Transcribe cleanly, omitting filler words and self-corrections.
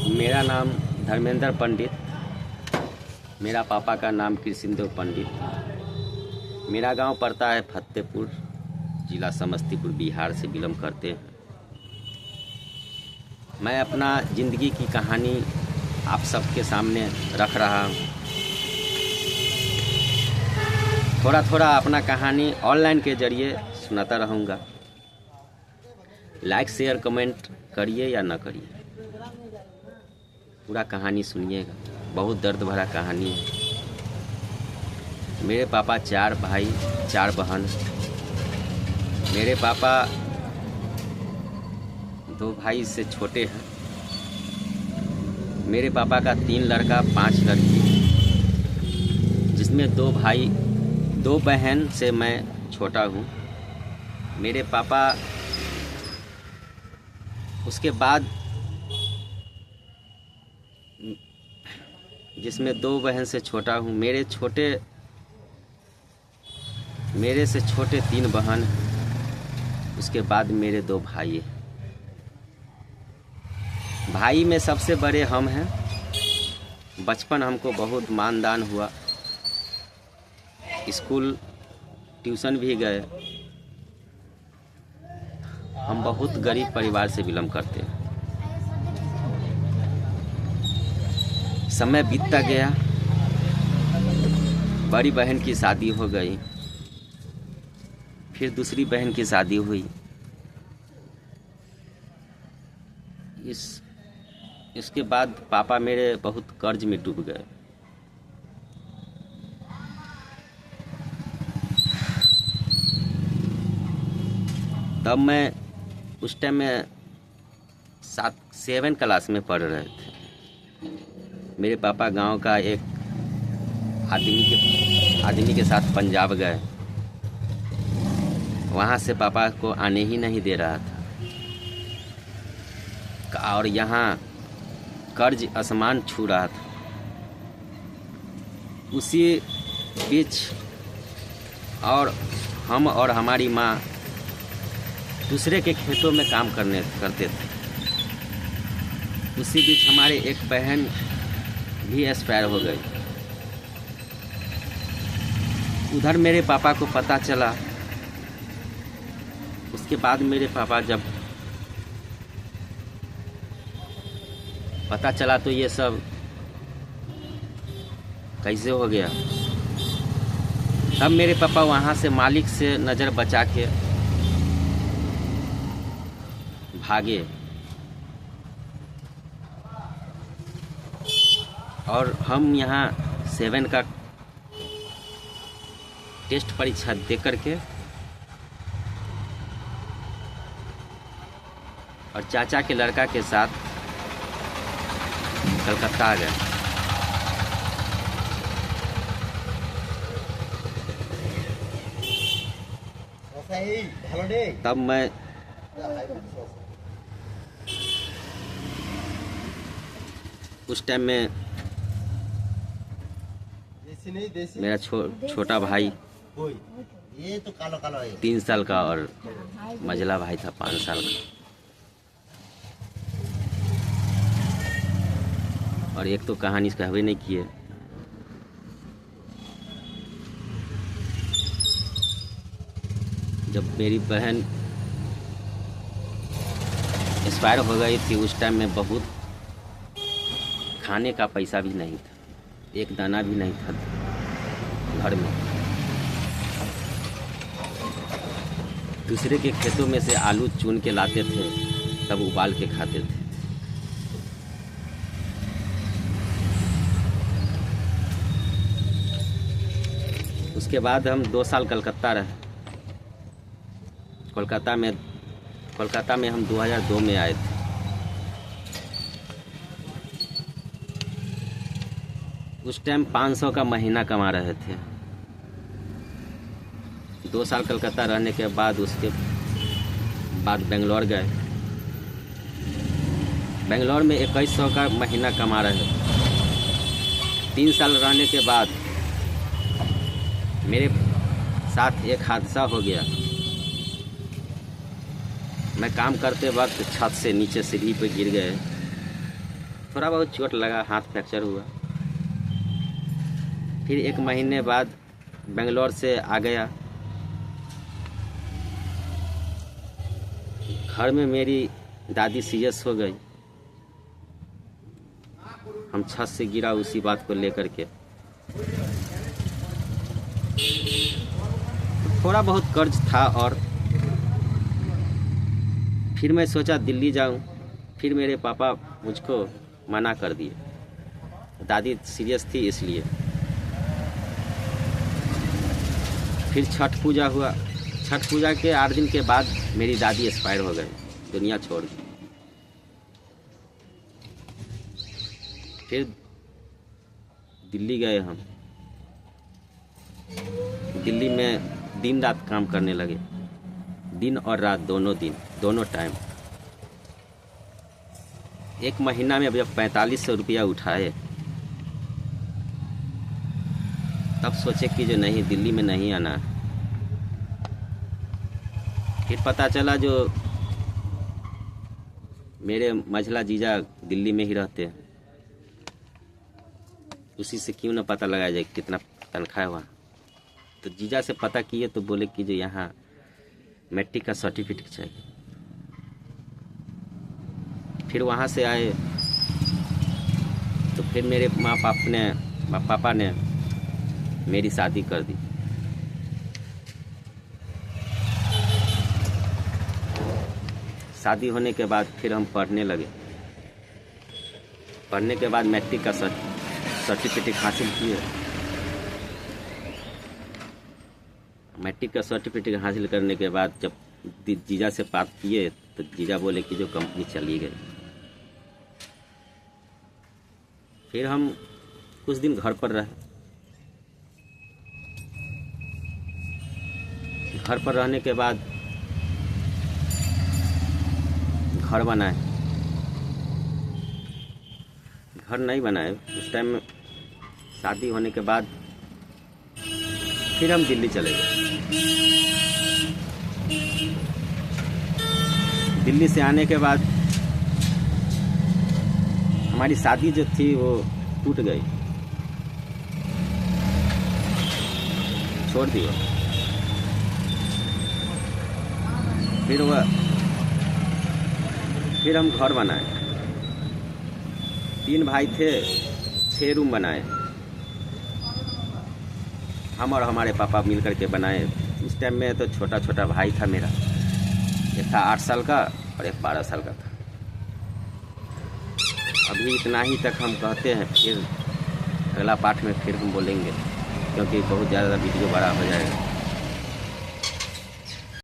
मेरा नाम धर्मेंद्र पंडित। मेरा पापा का नाम कृष्णदेव पंडित। मेरा गांव पड़ता है फतेहपुर, जिला समस्तीपुर, बिहार से बिलोंग करते हैं। मैं अपना ज़िंदगी की कहानी आप सबके सामने रख रहा हूँ। थोड़ा थोड़ा अपना कहानी ऑनलाइन के ज़रिए सुनाता रहूँगा। लाइक शेयर कमेंट करिए या ना करिए, पूरा कहानी सुनिएगा। बहुत दर्द भरा कहानी है। मेरे पापा 4 भाई 4 बहन। मेरे पापा 2 भाई से छोटे हैं। मेरे पापा का 3 लड़का 5 लड़की, जिसमें 2 भाई 2 बहन से मैं छोटा हूँ। मेरे पापा उसके बाद, जिसमें 2 बहन से छोटा हूँ। मेरे से छोटे 3 बहन। उसके बाद मेरे 2 भाई हैं। भाई में सबसे बड़े हम हैं। बचपन हमको बहुत मानदान हुआ। स्कूल ट्यूशन भी गए। हम बहुत गरीब परिवार से बिलोंग करते हैं। समय बीतता गया। बड़ी बहन की शादी हो गई, फिर दूसरी बहन की शादी हुई। इसके बाद पापा मेरे बहुत कर्ज में डूब गए। तब मैं उस टाइम में 7 क्लास में पढ़ रहे थे। मेरे पापा गांव का एक आदमी के साथ पंजाब गए। वहाँ से पापा को आने ही नहीं दे रहा था, और यहाँ कर्ज आसमान छू रहा था। उसी बीच और हम और हमारी माँ दूसरे के खेतों में काम करते थे। उसी बीच हमारे एक बहन भी एक्सपायर हो गई। उधर मेरे पापा को पता चला। उसके बाद मेरे पापा जब पता चला तो ये सब कैसे हो गया। तब मेरे पापा वहाँ से मालिक से नज़र बचा के भागे, और हम यहाँ 7 का टेस्ट परीक्षा दे करके और चाचा के लड़का के साथ कलकत्ता आ गए। तब मैं उस टाइम में मेरा छोटा भाई 3 साल का और मझला भाई था 5 साल का। और एक तो कहानी कहवे नहीं किए। जब मेरी बहन एक्सपायर हो गई थी, उस टाइम में बहुत खाने का पैसा भी नहीं था। एक दाना भी नहीं था घर में। दूसरे के खेतों में से आलू चुन के लाते थे, तब उबाल के खाते थे। उसके बाद हम 2 साल कलकत्ता रहे। कोलकाता में हम 2002 में आए थे। उस टाइम 500 का महीना कमा रहे थे। 2 साल कलकत्ता रहने के बाद उसके बाद बेंगलोर गए। बेंगलोर में 2100 का महीना कमा रहे थे। 3 साल रहने के बाद मेरे साथ एक हादसा हो गया। मैं काम करते वक्त छत से नीचे सीढ़ी पे गिर गए। थोड़ा बहुत चोट लगा, हाथ फ्रैक्चर हुआ। फिर 1 महीने बाद बेंगलोर से आ गया। घर में मेरी दादी सीरियस हो गई, हम छत से गिरा उसी बात को लेकर के। थोड़ा बहुत कर्ज था और फिर मैं सोचा दिल्ली जाऊं। फिर मेरे पापा मुझको मना कर दिए, दादी सीरियस थी इसलिए। फिर छठ पूजा हुआ। छठ पूजा के 8 दिन के बाद मेरी दादी एक्सपायर हो गई, दुनिया छोड़ दी। फिर दिल्ली गए हम। दिल्ली में दिन रात काम करने लगे, दिन और रात दोनों टाइम। 1 महीना में जब 4500 रुपया उठाए, तब सोचे कि जो नहीं, दिल्ली में नहीं आना। फिर पता चला जो मेरे मझला जीजा दिल्ली में ही रहते हैं, उसी से क्यों ना पता लगाया जाए कितना तनख्वाह है वहाँ। तो जीजा से पता किए तो बोले कि जो यहाँ मैट्रिक का सर्टिफिकेट चाहिए। फिर वहाँ से आए तो फिर मेरे पापा ने मेरी शादी कर दी। शादी होने के बाद फिर हम पढ़ने लगे। पढ़ने के बाद मैट्रिक का सर्टिफिकेट हासिल किए। मैट्रिक का सर्टिफिकेट हासिल करने के बाद जब जीजा से बात किए तो जीजा बोले कि जो कंपनी चली गई। फिर हम कुछ दिन घर पर रहे। घर पर रहने के बाद घर बनाए। घर नहीं बनाए उस टाइम में। शादी होने के बाद फिर हम दिल्ली चले गए। दिल्ली से आने के बाद हमारी शादी जो थी वो टूट गई, छोड़ दिया। फिर हम घर बनाए। 3 भाई थे, 6 रूम बनाए। हम और हमारे पापा मिल करके बनाए। उस टाइम में तो छोटा छोटा भाई था मेरा, एक था 8 साल का और एक 12 साल का था। अभी इतना ही तक हम कहते हैं, फिर अगला पार्ट में फिर हम बोलेंगे, क्योंकि बहुत ज़्यादा वीडियो बड़ा हो जाएगा।